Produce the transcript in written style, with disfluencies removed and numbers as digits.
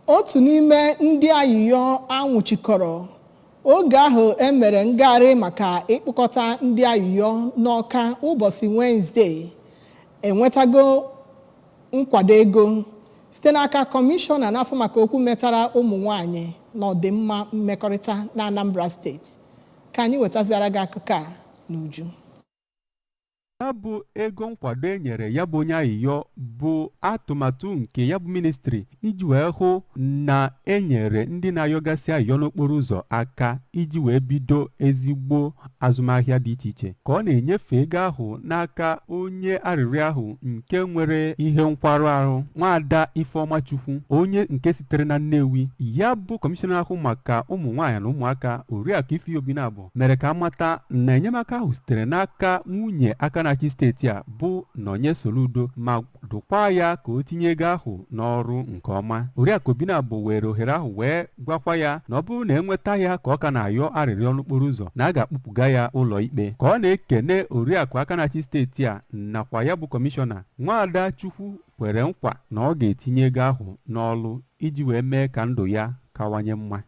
otu n'ime ndị ayịyọ anwụchikọrọ oge ahụ emere ngagharị maka ịkpọkọta ndị ayịyọ n'Ọka ụbọchị Wednesday enwetago nkwado ego site n'aka Komishona n'afọ maka okwu metara ụmụ nwanyị na ọdịmma mmekọrịta na Anambra steeti. Ka anyị wetaziara gị akụkọ a n'uju. Ya bụ ego nkwado enyere ya bụ onye ayịyọ bụ atụmatụ nke ya bụ ministri iji wee hụ na enyere ndị na-ayọgasị ayịyọ n'okporo ụzọ aka iji wee bido ezigbo azụmahịa dị iche iche ka ọ na-enyefe ego ahụ n'aka onye arịrịọ ahụ nke nwere ihe nkwarụ ahụ nwaada Ifeọmachukwu onye nke sitere na Nnewi. Ya bụ kọmishọna ahụ maka ụmụ nwaanyị na ụmụaka Oriakụ Ife Obinabo mere ka amata na enyemaka ahụ sitere n'aka nwunye aka na-achị steeti a bụ Onye Soludo ma dụkwa ya ka o tinye ego ahụ n'ọrụ nke ọma. Oriakụ Obinabo were ohere ahụ wee gwakwa ya na ọ bụrụ na enweta ya ka ọ ka na-ayọ arịrịọ n'okporo ụzọ na a ga-akpụpụga ya ụlọ ikpe. Ka ọ na-ekene Oriakụ aka na-achị steeti a nakwa ya bụ kọmishọna, nwaada Chukwu kwere nkwa na ọ ga-etinye ego ahụ n'ọrụ iji wee mee ka ndụ ya kawanye mma.